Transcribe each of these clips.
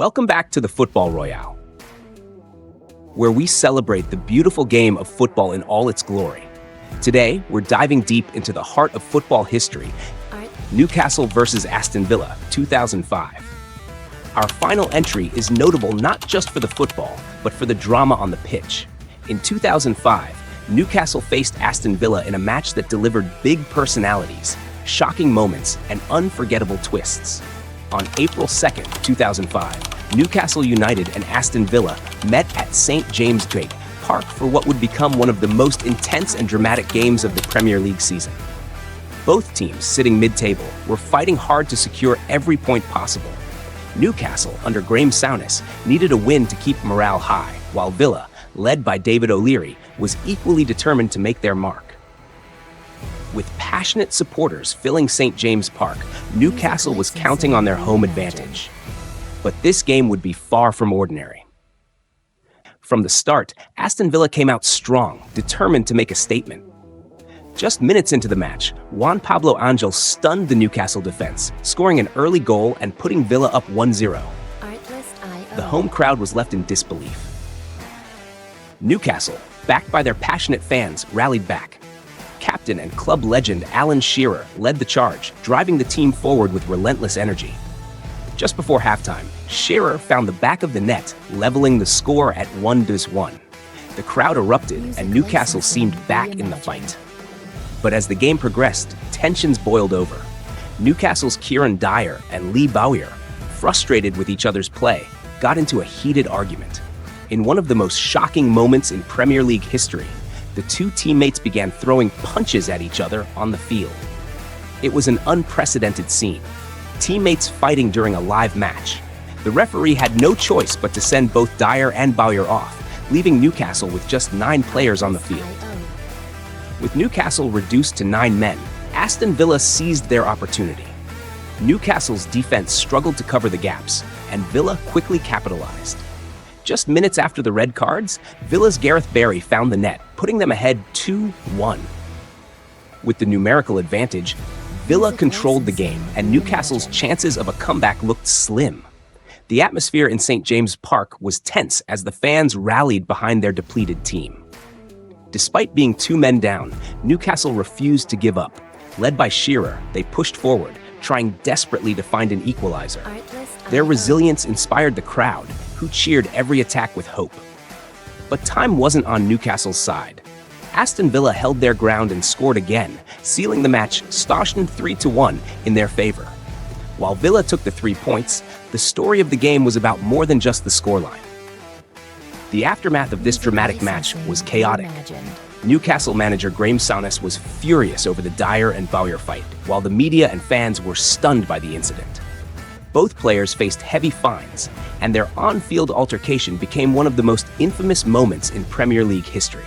Welcome back to the Football Royale, where we celebrate the beautiful game of football in all its glory. Today, we're diving deep into the heart of football history, Newcastle versus Aston Villa, 2005. Our final entry is notable not just for the football, but for the drama on the pitch. In 2005, Newcastle faced Aston Villa in a match that delivered big personalities, shocking moments, and unforgettable twists. On April 2nd, 2005, Newcastle United and Aston Villa met at St. James Gate Park for what would become one of the most intense and dramatic games of the Premier League season. Both teams, sitting mid-table, were fighting hard to secure every point possible. Newcastle, under Graham Souness, needed a win to keep morale high, while Villa, led by David O'Leary, was equally determined to make their mark. With passionate supporters filling St. James Park, Newcastle was counting on their home advantage. But this game would be far from ordinary. From the start, Aston Villa came out strong, determined to make a statement. Just minutes into the match, Pablo stunned the Newcastle defense, scoring an early goal and putting Villa up 1-0. The home crowd was left in disbelief. Newcastle, backed by their passionate fans, rallied back. Captain and club legend Alan Shearer led the charge, driving the team forward with relentless energy. Just before halftime, Shearer found the back of the net, leveling the score at 1-1. The crowd erupted, and Newcastle seemed back in the fight. But as the game progressed, tensions boiled over. Newcastle's Kieran Dyer and Lee Bowyer, frustrated with each other's play, got into a heated argument. In one of the most shocking moments in Premier League history, the two teammates began throwing punches at each other on the field. It was an unprecedented scene. Teammates fighting during a live match. The referee had no choice but to send both Dyer and Bowyer off, leaving Newcastle with just 9 players on the field. With Newcastle reduced to 9 men, Aston Villa seized their opportunity. Newcastle's defense struggled to cover the gaps, and Villa quickly capitalized. Just minutes after the red cards, Villa's Gareth found the net, putting them ahead 2-1. With the numerical advantage, Villa controlled the game, and Newcastle's chances of a comeback looked slim. The atmosphere in St. James Park was tense as the fans rallied behind their depleted team. Despite being 2 men down, Newcastle refused to give up. Led by Shearer, they pushed forward, trying desperately to find an equalizer. Their resilience inspired the crowd, who cheered every attack with hope. But time wasn't on Newcastle's side. Aston Villa held their ground and scored again, sealing the match staunchly 3-1 in their favor. While Villa took the 3 points, the story of the game was about more than just the scoreline. The aftermath of this dramatic match was chaotic. Newcastle manager Graham Souness was furious over the Dyer and Bowyer fight, while the media and fans were stunned by the incident. Both players faced heavy fines, and their on-field altercation became one of the most infamous moments in Premier League history.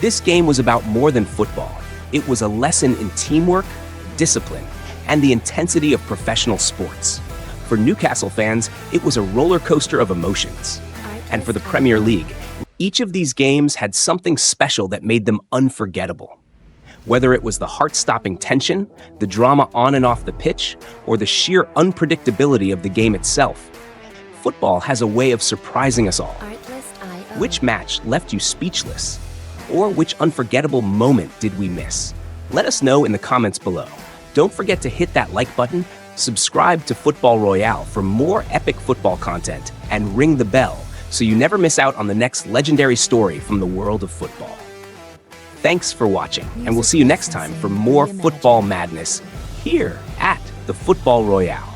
This game was about more than football. It was a lesson in teamwork, discipline, and the intensity of professional sports. For Newcastle fans, it was a roller coaster of emotions. And for the Premier League, each of these games had something special that made them unforgettable. Whether it was the heart-stopping tension, the drama on and off the pitch, or the sheer unpredictability of the game itself, football has a way of surprising us all. Which match left you speechless? Or which unforgettable moment did we miss? Let us know in the comments below. Don't forget to hit that like button, subscribe to Football Royale for more epic football content, and ring the bell so you never miss out on the next legendary story from the world of football. Thanks for watching, and we'll see you next time for more football madness here at the Football Royale.